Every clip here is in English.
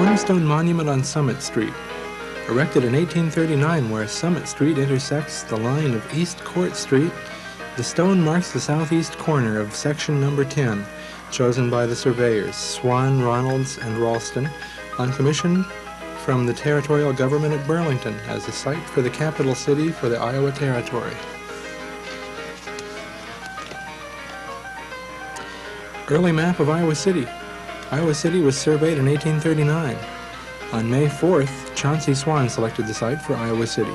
cornerstone monument on Summit Street. Erected in 1839 where Summit Street intersects the line of East Court Street, the stone marks the southeast corner of section number 10, chosen by the surveyors Swan, Ronalds, and Ralston, on commission from the territorial government at Burlington as a site for the capital city for the Iowa Territory. Early map of Iowa City. Iowa City was surveyed in 1839. On May 4th, Chauncey Swan selected the site for Iowa City.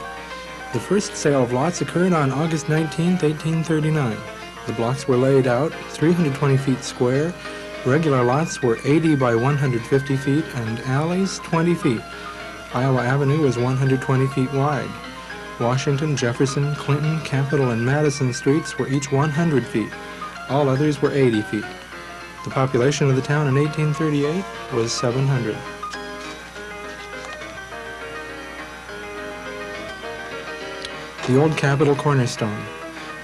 The first sale of lots occurred on August 19, 1839. The blocks were laid out 320 feet square. Regular lots were 80 by 150 feet and alleys 20 feet. Iowa Avenue was 120 feet wide. Washington, Jefferson, Clinton, Capitol, and Madison streets were each 100 feet. All others were 80 feet. The population of the town in 1838 was 700. The Old Capitol Cornerstone.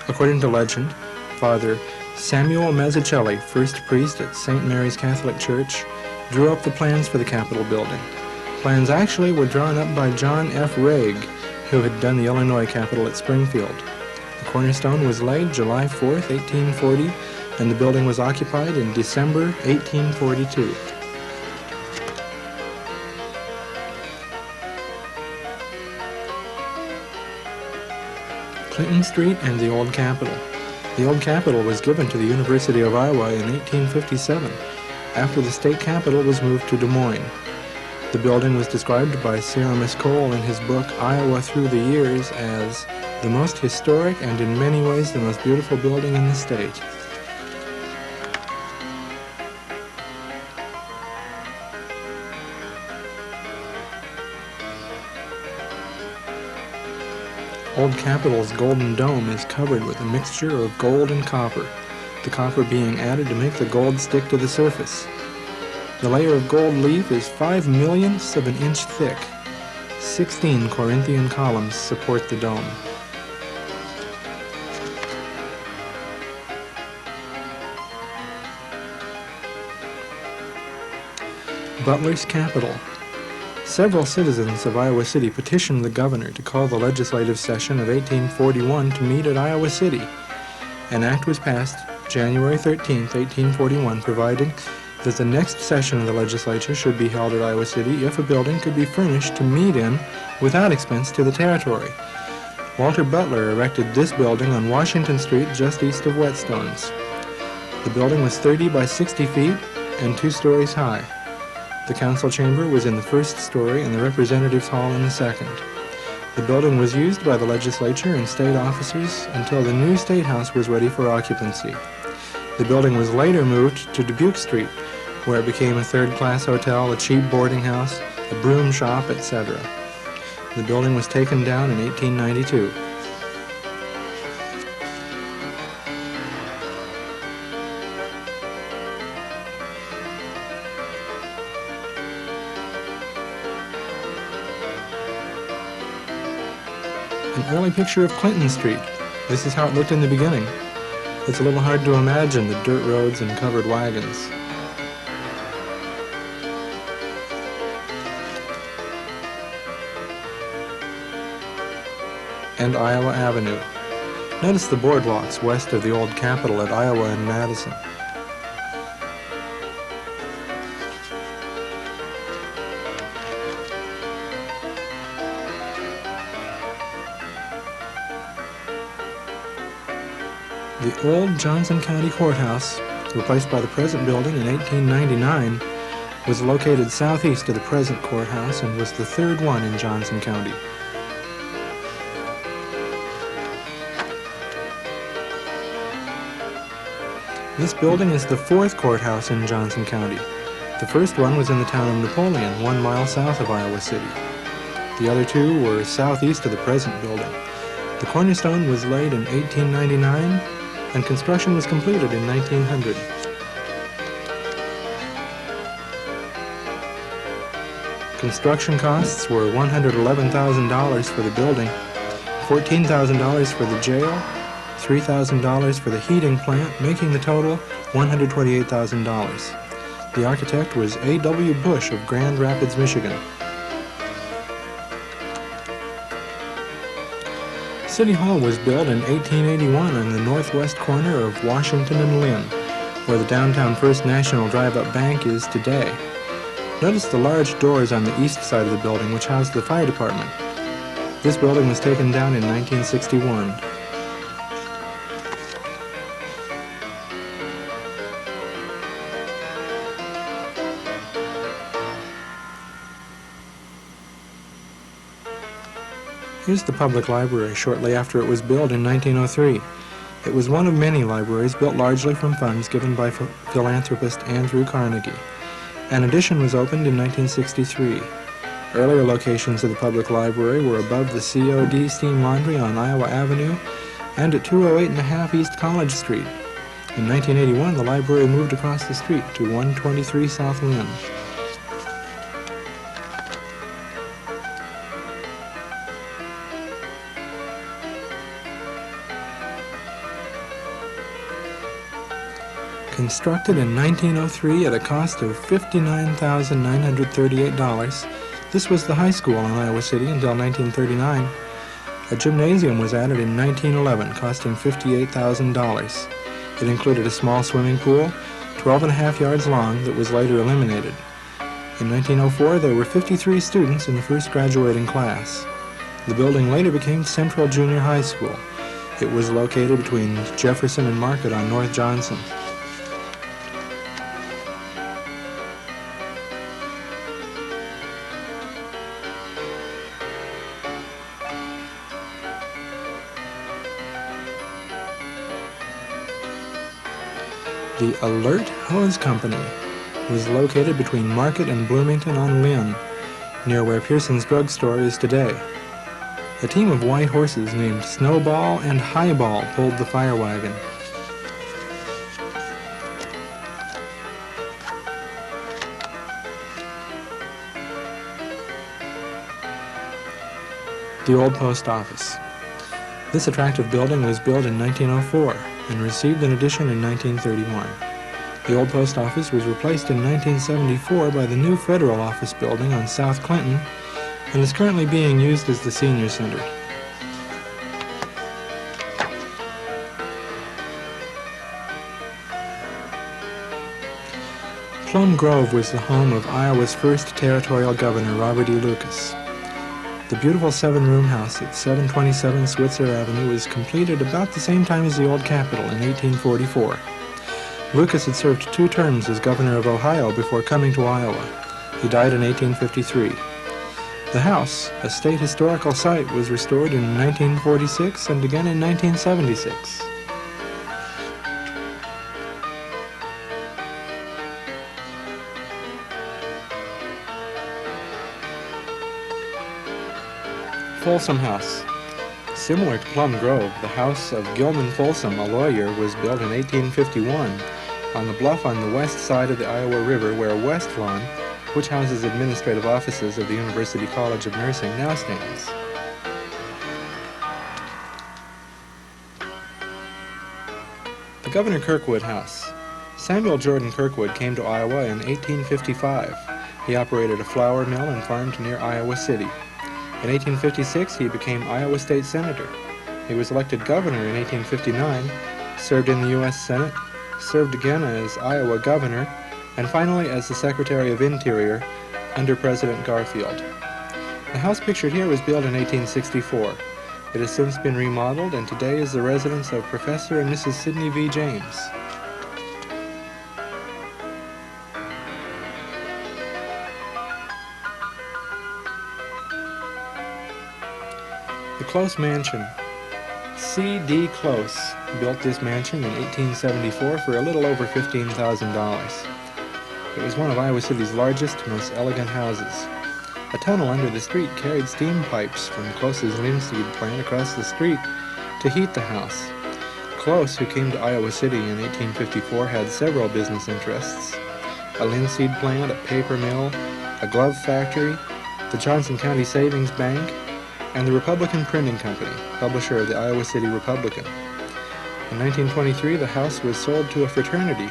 According to legend, Father Samuel Mazzucchelli, first priest at St. Mary's Catholic Church, drew up the plans for the Capitol building. Plans actually were drawn up by John F. Raig, who had done the Illinois Capitol at Springfield. The cornerstone was laid July 4th, 1840, and the building was occupied in December 1842. Clinton Street and the Old Capitol. The Old Capitol was given to the University of Iowa in 1857, after the state capitol was moved to Des Moines. The building was described by Ceramus Cole in his book Iowa Through the Years as the most historic and in many ways the most beautiful building in the state. Old Capitol's golden dome is covered with a mixture of gold and copper, the copper being added to make the gold stick to the surface. The layer of gold leaf is 5/millionths of an inch thick. 16 Corinthian columns support the dome. Butler's Capitol. Several citizens of Iowa City petitioned the governor to call the legislative session of 1841 to meet at Iowa City. An act was passed January 13, 1841, providing that the next session of the legislature should be held at Iowa City if a building could be furnished to meet in without expense to the territory. Walter Butler erected this building on Washington Street just east of Whetstones. The building was 30 by 60 feet and 2 stories high. The council chamber was in the first story and the representatives hall in the second. The building was used by the legislature and state officers until the new State House was ready for occupancy. The building was later moved to Dubuque Street, where it became a third-class hotel, a cheap boarding house, a broom shop, etc. The building was taken down in 1892. An early picture of Clinton Street. This is how it looked in the beginning. It's a little hard to imagine the dirt roads and covered wagons. And Iowa Avenue. Notice the boardwalks west of the Old Capitol at Iowa and Madison. The old Johnson County Courthouse, replaced by the present building in 1899, was located southeast of the present courthouse and was the third one in Johnson County. This building is the fourth courthouse in Johnson County. The first one was in the town of Napoleon, 1 mile south of Iowa City. The other two were southeast of the present building. The cornerstone was laid in 1899, and construction was completed in 1900. Construction costs were $111,000 for the building, $14,000 for the jail, $3,000 for the heating plant, making the total $128,000. The architect was A.W. Bush of Grand Rapids, Michigan. City Hall was built in 1881 on the northwest corner of Washington and Lynn, where the downtown First National Drive-Up Bank is today. Notice the large doors on the east side of the building which house the fire department. This building was taken down in 1961. Here's the public library shortly after it was built in 1903. It was one of many libraries built largely from funds given by philanthropist Andrew Carnegie. An addition was opened in 1963. Earlier locations of the public library were above the COD Steam Laundry on Iowa Avenue and at 208.5 East College Street. In 1981, the library moved across the street to 123 South Lynn. Constructed in 1903 at a cost of $59,938, this was the high school in Iowa City until 1939. A gymnasium was added in 1911, costing $58,000. It included a small swimming pool, 12.5 yards long, that was later eliminated. In 1904, there were 53 students in the first graduating class. The building later became Central Junior High School. It was located between Jefferson and Market on North Johnson. The Alert Hose Company was located between Market and Bloomington on Lynn, near where Pearson's drugstore is today. A team of white horses named Snowball and Highball pulled the fire wagon. The old post office. This attractive building was built in 1904 and received an addition in 1931. The old post office was replaced in 1974 by the new federal office building on South Clinton and is currently being used as the senior center. Plum Grove was the home of Iowa's first territorial governor, Robert E. Lucas. The beautiful seven-room house at 727 Switzer Avenue was completed about the same time as the old Capitol in 1844. Lucas had served 2 terms as governor of Ohio before coming to Iowa. He died in 1853. The house, a state historical site, was restored in 1946 and again in 1976. Folsom House. Similar to Plum Grove, the house of Gilman Folsom, a lawyer, was built in 1851 on the bluff on the west side of the Iowa River where West Lawn, which houses administrative offices of the University College of Nursing, now stands. The Governor Kirkwood House. Samuel Jordan Kirkwood came to Iowa in 1855. He operated a flour mill and farmed near Iowa City. In 1856, he became Iowa State Senator. He was elected governor in 1859, served in the U.S. Senate, served again as Iowa governor, and finally as the Secretary of Interior under President Garfield. The house pictured here was built in 1864. It has since been remodeled and today is the residence of Professor and Mrs. Sidney V. James. The Close Mansion. C.D. Close built this mansion in 1874 for a little over $15,000. It was one of Iowa City's largest, most elegant houses. A tunnel under the street carried steam pipes from Close's linseed plant across the street to heat the house. Close, who came to Iowa City in 1854, had several business interests: a linseed plant, a paper mill, a glove factory, the Johnson County Savings Bank, and the Republican Printing Company, publisher of the Iowa City Republican. In 1923, the house was sold to a fraternity,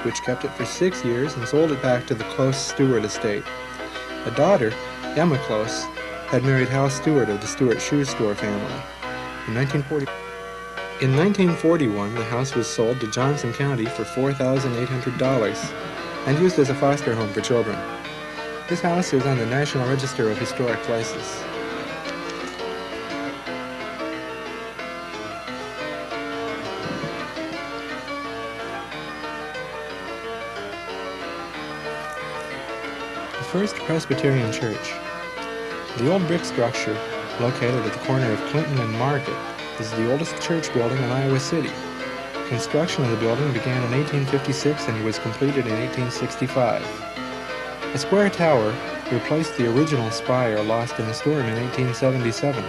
which kept it for 6 years and sold it back to the Close Stewart estate. A daughter, Emma Close, had married Hal Stewart of the Stewart Shoe Store family. In 1941, the house was sold to Johnson County for $4,800 and used as a foster home for children. This house is on the National Register of Historic Places. The First Presbyterian Church. The old brick structure, located at the corner of Clinton and Market, is the oldest church building in Iowa City. Construction of the building began in 1856 and was completed in 1865. A square tower replaced the original spire lost in the storm in 1877.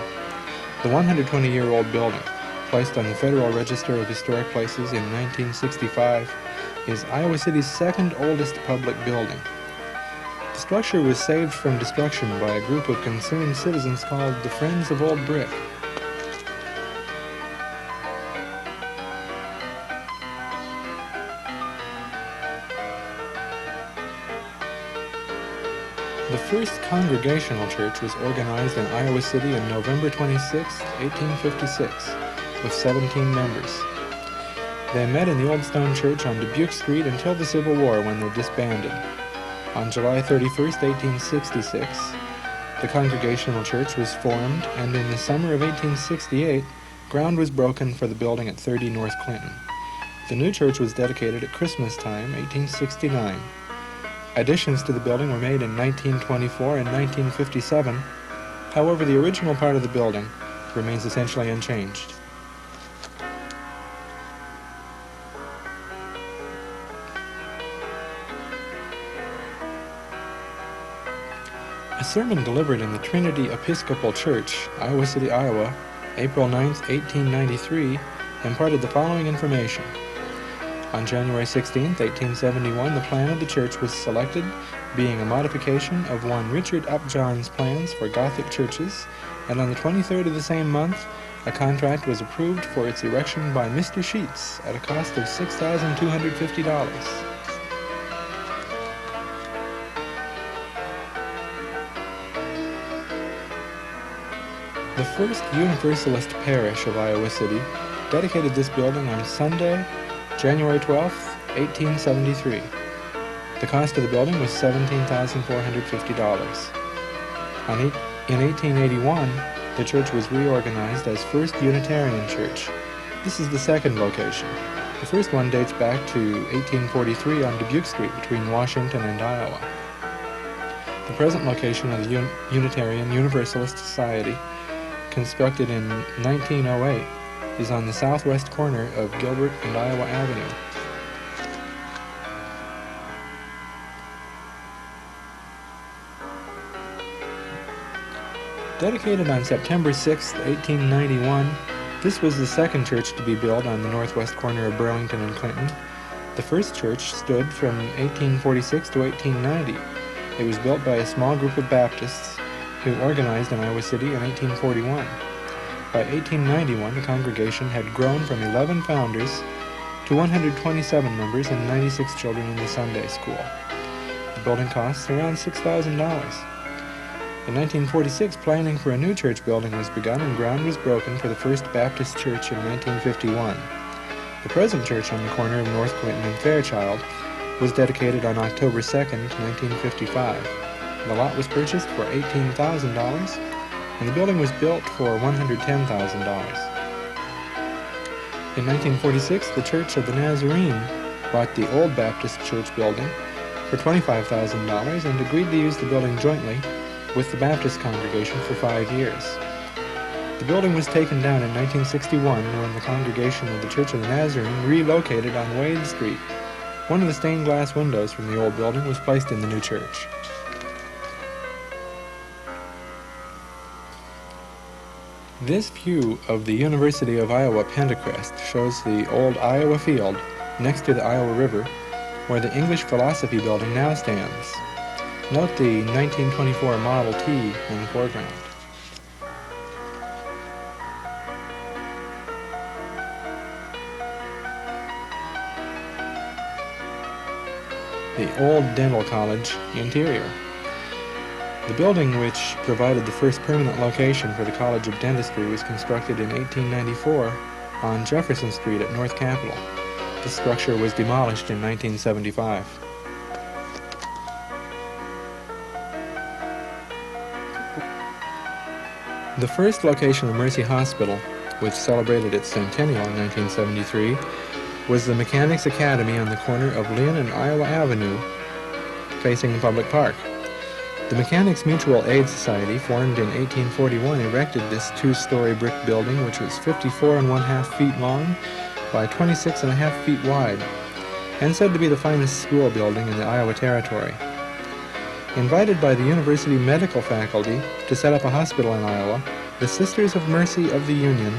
The 120-year-old building, placed on the Federal Register of Historic Places in 1965, is Iowa City's second oldest public building. The structure was saved from destruction by a group of concerned citizens called the Friends of Old Brick. The first Congregational Church was organized in Iowa City on November 26, 1856, with 17 members. They met in the Old Stone Church on Dubuque Street until the Civil War, when they disbanded. On July 31, 1866, the Congregational Church was formed, and in the summer of 1868, ground was broken for the building at 30 North Clinton. The new church was dedicated at Christmas time, 1869. Additions to the building were made in 1924 and 1957. However, the original part of the building remains essentially unchanged. A sermon delivered in the Trinity Episcopal Church, Iowa City, Iowa, April 9, 1893, imparted the following information. On January 16, 1871, the plan of the church was selected, being a modification of one Richard Upjohn's plans for Gothic churches, and on the 23rd of the same month, a contract was approved for its erection by Mr. Sheets at a cost of $6,250. The First Universalist Parish of Iowa City dedicated this building on Sunday, January 12, 1873. The cost of the building was $17,450. In 1881, the church was reorganized as First Unitarian Church. This is the second location. The first one dates back to 1843 on Dubuque Street between Washington and Iowa. The present location of the Unitarian Universalist Society, constructed in 1908, is on the southwest corner of Gilbert and Iowa Avenue. Dedicated on September 6, 1891, this was the second church to be built on the northwest corner of Burlington and Clinton. The first church stood from 1846 to 1890. It was built by a small group of Baptists who organized in Iowa City in 1841. By 1891, the congregation had grown from 11 founders to 127 members and 96 children in the Sunday school. The building costs around $6,000. In 1946, planning for a new church building was begun and ground was broken for the First Baptist Church in 1951. The present church on the corner of North Clinton and Fairchild was dedicated on October 2nd, 1955. The lot was purchased for $18,000, and the building was built for $110,000. In 1946, the Church of the Nazarene bought the Old Baptist Church building for $25,000 and agreed to use the building jointly with the Baptist congregation for 5 years. The building was taken down in 1961 when the congregation of the Church of the Nazarene relocated on Wade Street. One of the stained glass windows from the old building was placed in the new church. This view of the University of Iowa Pentecrest shows the old Iowa field next to the Iowa River, where the English Philosophy Building now stands. Note the 1924 Model T in the foreground. the old dental college interior. The building which provided the first permanent location for the College of Dentistry was constructed in 1894 on Jefferson Street at North Capitol. The structure was demolished in 1975. The first location of Mercy Hospital, which celebrated its centennial in 1973, was the Mechanics Academy on the corner of Lynn and Iowa Avenue, facing the public park. The Mechanics Mutual Aid Society, formed in 1841, erected this two-story brick building, which was 54.5 feet long by 26.5 feet wide, and said to be the finest school building in the Iowa Territory. Invited by the University Medical Faculty to set up a hospital in Iowa, the Sisters of Mercy of the Union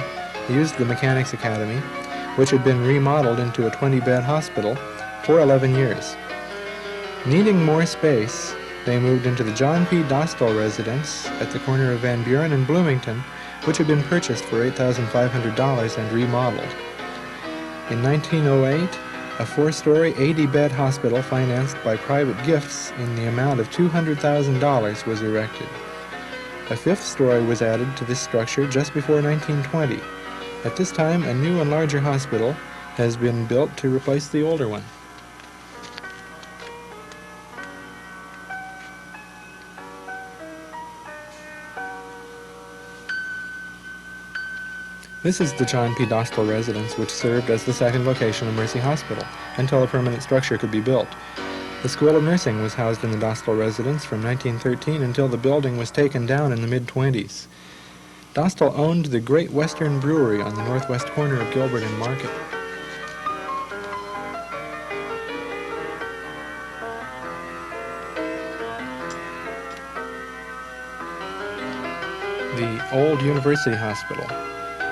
used the Mechanics Academy, which had been remodeled into a 20-bed hospital, for 11 years. Needing more space, they moved into the John P. Dostal residence at the corner of Van Buren and Bloomington, which had been purchased for $8,500 and remodeled. In 1908, a 4-story, 80-bed hospital financed by private gifts in the amount of $200,000 was erected. A 5th story was added to this structure just before 1920. At this time, a new and larger hospital has been built to replace the older one. This is the John P. Dostal residence, which served as the second location of Mercy Hospital until a permanent structure could be built. The School of Nursing was housed in the Dostal residence from 1913 until the building was taken down in the mid-20s. Dostal owned the Great Western Brewery on the northwest corner of Gilbert and Market. The old University Hospital.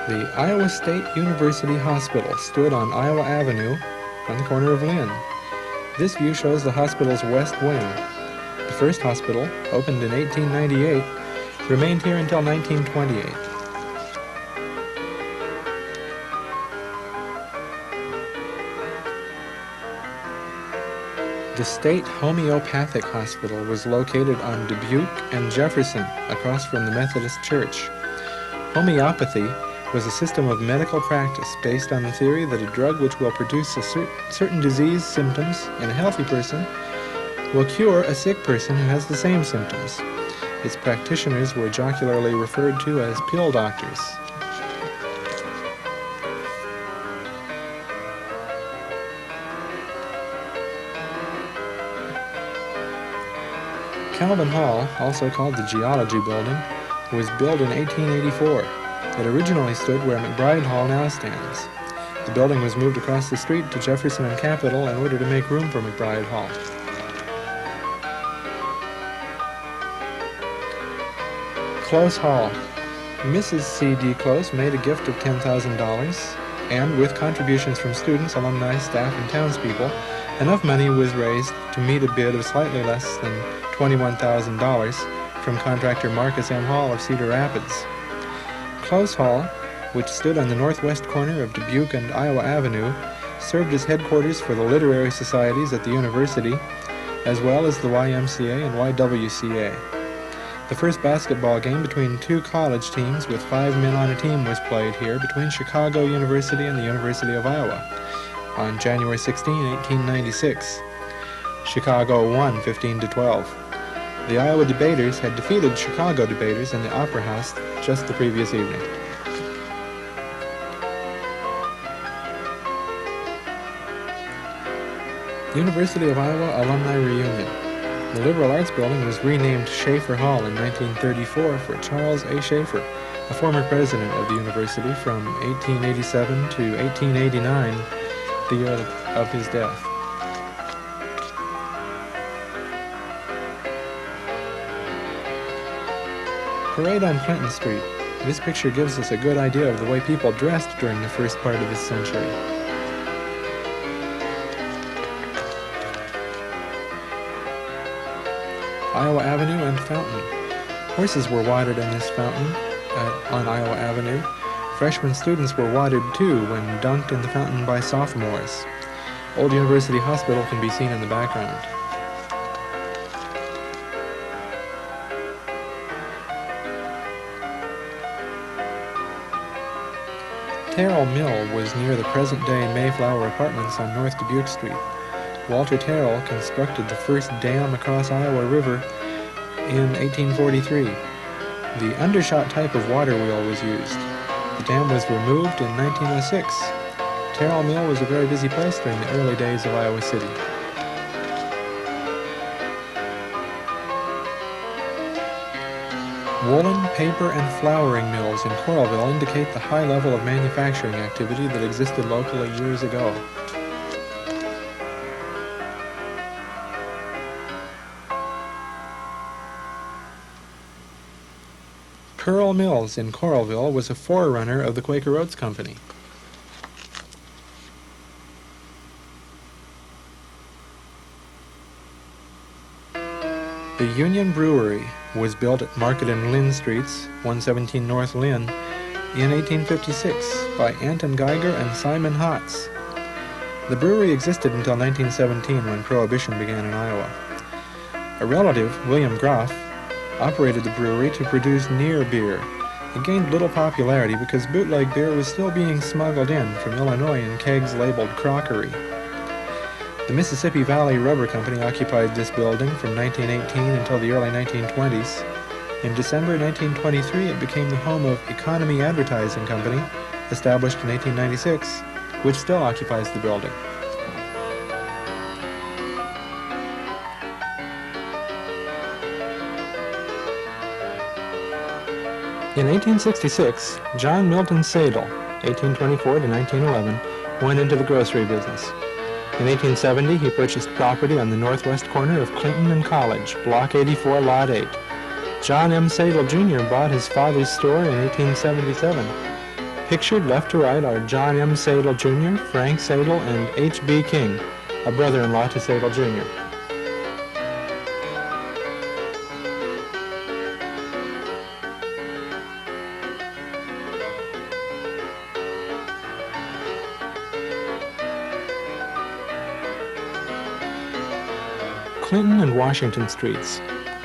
The Iowa State University Hospital stood on Iowa Avenue on the corner of Lynn. This view shows the hospital's west wing. The first hospital, opened in 1898, remained here until 1928. The State Homeopathic Hospital was located on Dubuque and Jefferson, across from the Methodist Church. Homeopathy was a system of medical practice based on the theory that a drug which will produce a certain disease symptoms in a healthy person will cure a sick person who has the same symptoms. Its practitioners were jocularly referred to as pill doctors. Calvin Hall, also called the Geology Building, was built in 1884. It originally stood where McBride Hall now stands. The building was moved across the street to Jefferson and Capitol in order to make room for McBride Hall. Close Hall. Mrs. C.D. Close made a gift of $10,000, and with contributions from students, alumni, staff, and townspeople, enough money was raised to meet a bid of slightly less than $21,000 from contractor Marcus M. Hall of Cedar Rapids. Close Hall, which stood on the northwest corner of Dubuque and Iowa Avenue, served as headquarters for the literary societies at the university, as well as the YMCA and YWCA. The first basketball game between two college teams with 5 men on a team was played here between Chicago University and the University of Iowa on January 16, 1896. Chicago won 15-12. The Iowa debaters had defeated Chicago debaters in the Opera House just the previous evening. University of Iowa Alumni Reunion. The Liberal Arts Building was renamed Schaefer Hall in 1934 for Charles A. Schaefer, a former president of the university from 1887 to 1889, the year of his death. Parade on Clinton Street. This picture gives us a good idea of the way people dressed during the first part of this century. Iowa Avenue and Fountain. Horses were watered in this fountain on Iowa Avenue. Freshman students were watered too when dunked in the fountain by sophomores. Old University Hospital can be seen in the background. Terrell Mill was near the present-day Mayflower Apartments on North Dubuque Street. Walter Terrell constructed the first dam across Iowa River in 1843. The undershot type of water wheel was used. The dam was removed in 1906. Terrell Mill was a very busy place during the early days of Iowa City. Woolen, paper, and flouring mills in Coralville indicate the high level of manufacturing activity that existed locally years ago. Pearl Mills in Coralville was a forerunner of the Quaker Oats Company. The Union Brewery was built at Market and Lynn Streets, 117 North Lynn, in 1856 by Anton Geiger and Simon Hotz. The brewery existed until 1917 when Prohibition began in Iowa. A relative, William Groff, operated the brewery to produce near beer. It gained little popularity because bootleg beer was still being smuggled in from Illinois in kegs labeled crockery. The Mississippi Valley Rubber Company occupied this building from 1918 until the early 1920s. In December 1923, it became the home of Economy Advertising Company, established in 1896, which still occupies the building. In 1866, John Milton Sadle, 1824 to 1911, went into the grocery business. In 1870, he purchased property on the northwest corner of Clinton and College, Block 84, Lot 8. John M. Sadle, Jr. bought his father's store in 1877. Pictured left to right are John M. Sadle, Jr., Frank Sadle, and H.B. King, a brother-in-law to Sadle, Jr. Clinton and Washington Streets.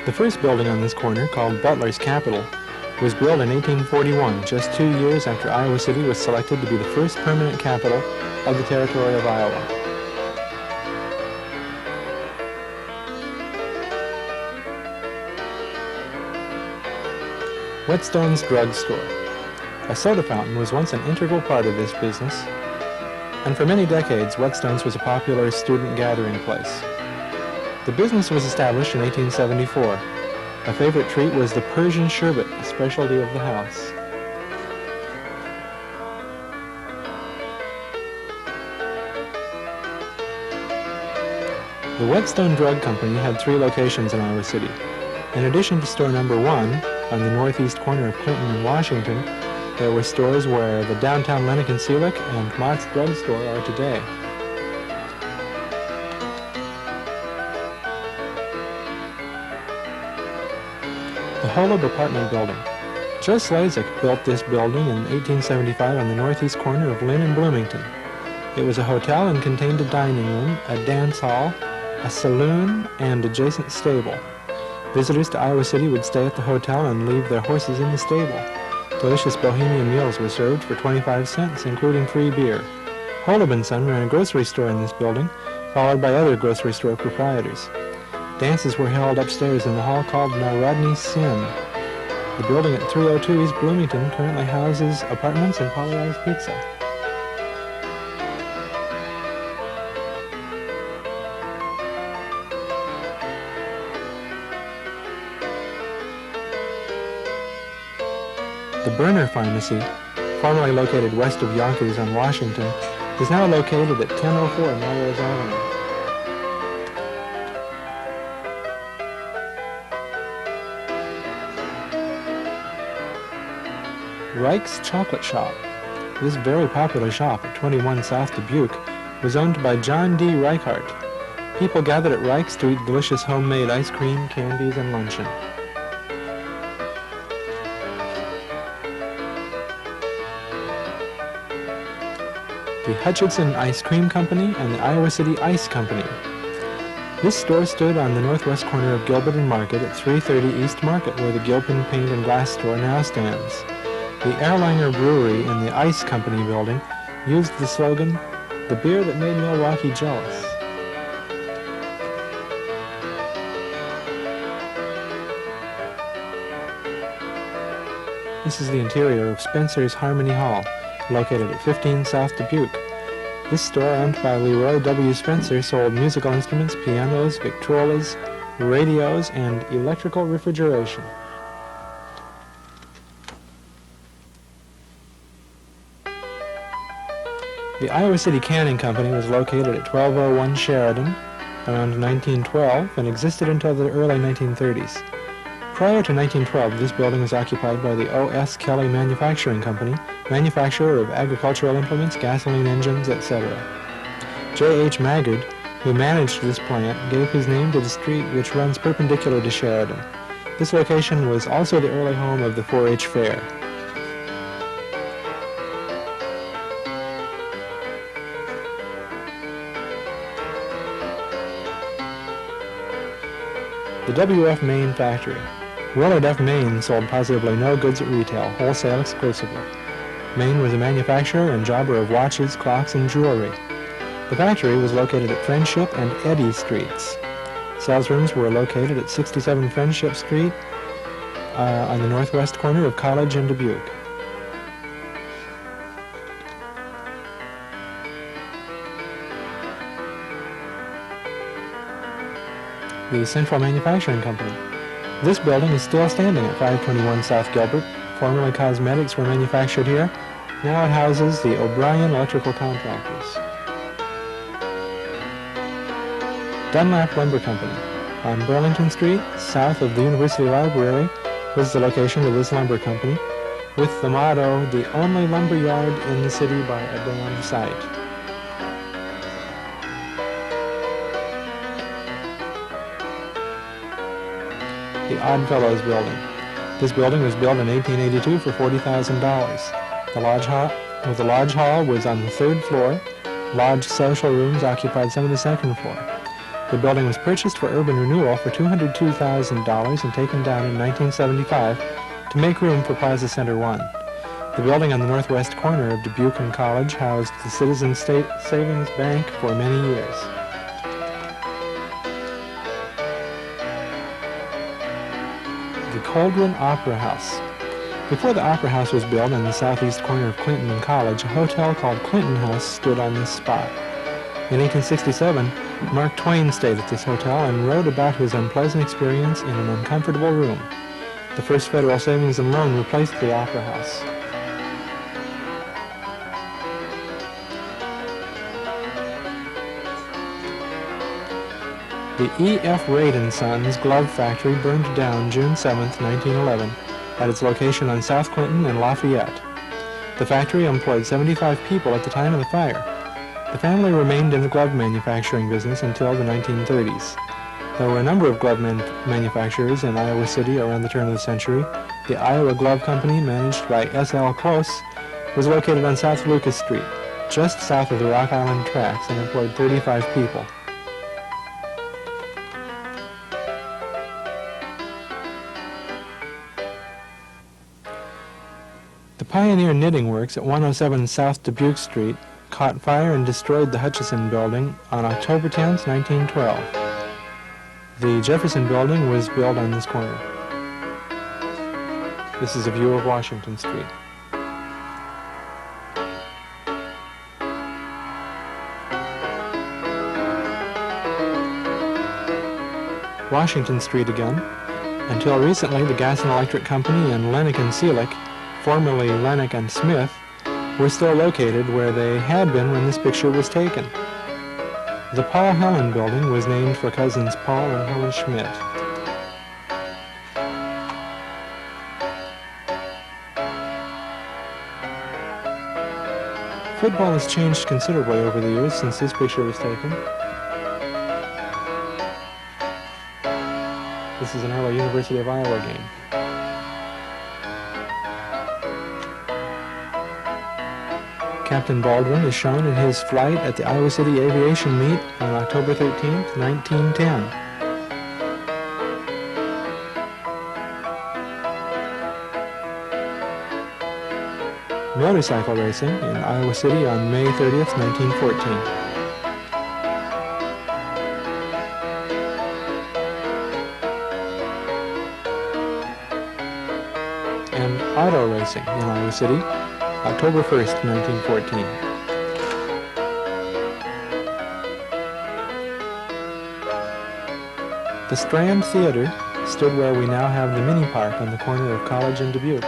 The first building on this corner, called Butler's Capitol, was built in 1841, just 2 years after Iowa City was selected to be the first permanent capital of the territory of Iowa. Whetstone's Drug Store. A soda fountain was once an integral part of this business, and for many decades, Whetstone's was a popular student gathering place. The business was established in 1874. A favorite treat was the Persian sherbet, a specialty of the house. The Whetstone Drug Company had 3 locations in Iowa City. In addition to store number 1, on the northeast corner of Clinton and Washington, there were stores where the downtown Lennox and Seelick and Mott's Drug Store are today. The Holub apartment building. Joe Slazek built this building in 1875 on the northeast corner of Lynn and Bloomington. It was a hotel and contained a dining room, a dance hall, a saloon, and adjacent stable. Visitors to Iowa City would stay at the hotel and leave their horses in the stable. Delicious bohemian meals were served for 25 cents, including free beer. Holub & Son ran a grocery store in this building, followed by other grocery store proprietors. Dances were held upstairs in the hall called Narodny Sin. The building at 302 East Bloomington currently houses apartments and Polly Pizza. The Berner Pharmacy, formerly located west of Yonkers on Washington, is now located at 1004 Melrose Avenue. Reich's Chocolate Shop. This very popular shop at 21 South Dubuque was owned by John D. Reichart. People gathered at Reich's to eat delicious homemade ice cream, candies, and luncheon. The Hutchinson Ice Cream Company and the Iowa City Ice Company. This store stood on the northwest corner of Gilbert and Market at 330 East Market, where the Gilpin Paint and Glass store now stands. The Erlanger Brewery in the Ice Company building used the slogan, "The beer that made Milwaukee jealous." This is the interior of Spencer's Harmony Hall, located at 15 South Dubuque. This store, owned by Leroy W. Spencer, sold musical instruments, pianos, Victrolas, radios, and electrical refrigeration. The Iowa City Canning Company was located at 1201 Sheridan around 1912 and existed until the early 1930s. Prior to 1912, this building was occupied by the O.S. Kelly Manufacturing Company, manufacturer of agricultural implements, gasoline engines, etc. J.H. Maggard, who managed this plant, gave his name to the street which runs perpendicular to Sheridan. This location was also the early home of the 4-H fair. The W.F. Main factory. Willard F. Main sold positively no goods at retail, wholesale exclusively. Main was a manufacturer and jobber of watches, clocks, and jewelry. The factory was located at Friendship and Eddy Streets. Sales rooms were located at 67 Friendship Street on the northwest corner of College and Dubuque. The Central Manufacturing Company. This building is still standing at 521 South Gilbert. Formerly cosmetics were manufactured here. Now it houses the O'Brien Electrical Contractors. Dunlap Lumber Company. On Burlington Street, south of the University Library, was the location of this lumber company, with the motto, "The only lumber yard in the city by a damn sight." The Oddfellows Building. This building was built in 1882 for $40,000. The lodge hall was on the third floor. Lodge social rooms occupied some of the second floor. The building was purchased for urban renewal for $202,000 and taken down in 1975 to make room for Plaza Center 1. The building on the northwest corner of Dubuque and College housed the Citizens State Savings Bank for many years. The Coldren Opera House. Before the Opera House was built on the southeast corner of Clinton and College, a hotel called Clinton House stood on this spot. In 1867, Mark Twain stayed at this hotel and wrote about his unpleasant experience in an uncomfortable room. The First Federal Savings and Loan replaced the Opera House. The E.F. Raid & Sons glove factory burned down June 7, 1911, at its location on South Clinton and Lafayette. The factory employed 75 people at the time of the fire. The family remained in the glove manufacturing business until the 1930s. There were a number of glove manufacturers in Iowa City around the turn of the century. The Iowa Glove Company, managed by S.L. Close, was located on South Lucas Street, just south of the Rock Island tracks, and employed 35 people. The Pioneer Knitting Works at 107 South Dubuque Street caught fire and destroyed the Hutchison Building on October 10, 1912. The Jefferson Building was built on this corner. This is a view of Washington Street. Washington Street again. Until recently, the Gas and Electric Company and Lennox and Seelick, formerly Lennox and Smith, were still located where they had been when this picture was taken. The Paul Helen Building was named for cousins Paul and Helen Schmidt. Football has changed considerably over the years since this picture was taken. This is an early University of Iowa game. Captain Baldwin is shown in his flight at the Iowa City Aviation Meet on October 13, 1910. motorcycle racing in Iowa City on May 30th, 1914. And auto racing in Iowa City, October 1st, 1914. The Strand Theater stood where we now have the mini park on the corner of College and Dubuque.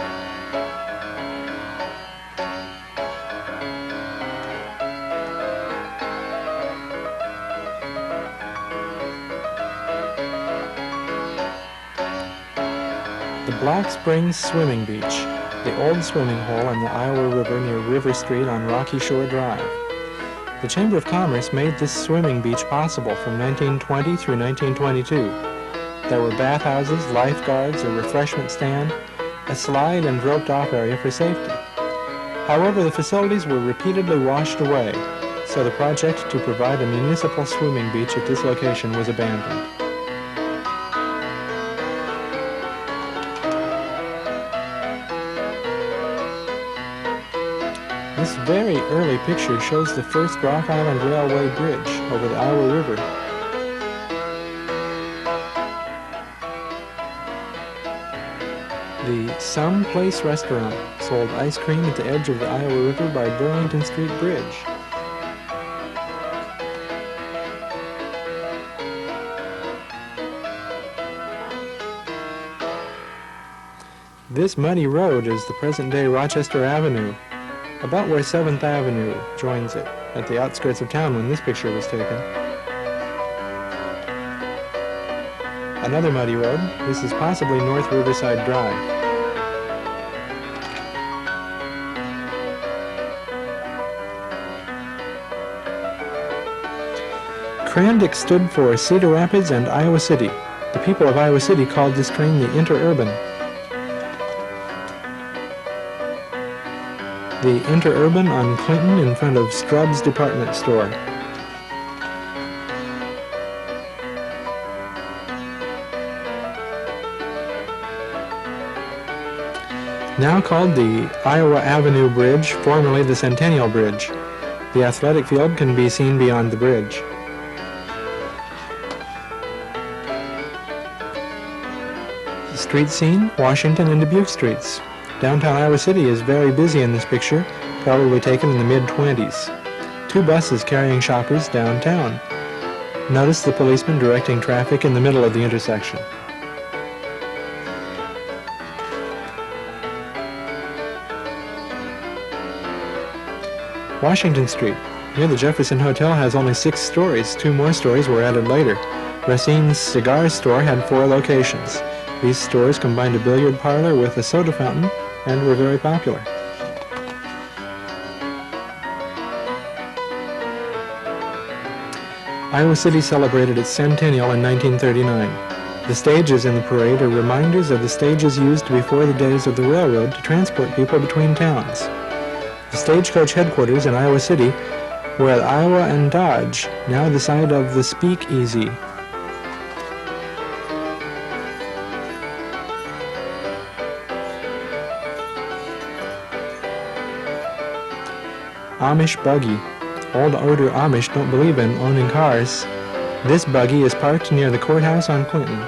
The Black Springs Swimming Beach, the old swimming hole in the Iowa River near River Street on Rocky Shore Drive. The Chamber of Commerce made this swimming beach possible from 1920 through 1922. There were bathhouses, lifeguards, a refreshment stand, a slide and roped-off area for safety. However, the facilities were repeatedly washed away, so the project to provide a municipal swimming beach at this location was abandoned. This very early picture shows the first Rock Island Railway bridge over the Iowa River. The Some Place restaurant sold ice cream at the edge of the Iowa River by Burlington Street Bridge. This muddy road is the present-day Rochester Avenue, about where 7th Avenue joins it, at the outskirts of town when this picture was taken. Another muddy road. This is possibly North Riverside Drive. Krandick stood for Cedar Rapids and Iowa City. The people of Iowa City called this train the Interurban. The Interurban on Clinton in front of Stubbs Department Store. Now called the Iowa Avenue Bridge, formerly the Centennial Bridge. The athletic field can be seen beyond the bridge. The street scene, Washington and Dubuque Streets. Downtown Iowa City is very busy in this picture, probably taken in the mid-20s. 2 buses carrying shoppers downtown. Notice the policeman directing traffic in the middle of the intersection. Washington Street, near the Jefferson Hotel, has only 6 stories. 2 more stories were added later. Racine's cigar store had 4 locations. These stores combined a billiard parlor with a soda fountain and were very popular. Iowa City celebrated its centennial in 1939. The stages in the parade are reminders of the stages used before the days of the railroad to transport people between towns. The stagecoach headquarters in Iowa City were at Iowa and Dodge, now the site of the Speakeasy. Amish buggy. Old older Amish don't believe in owning cars. This buggy is parked near the Courthouse on Clinton.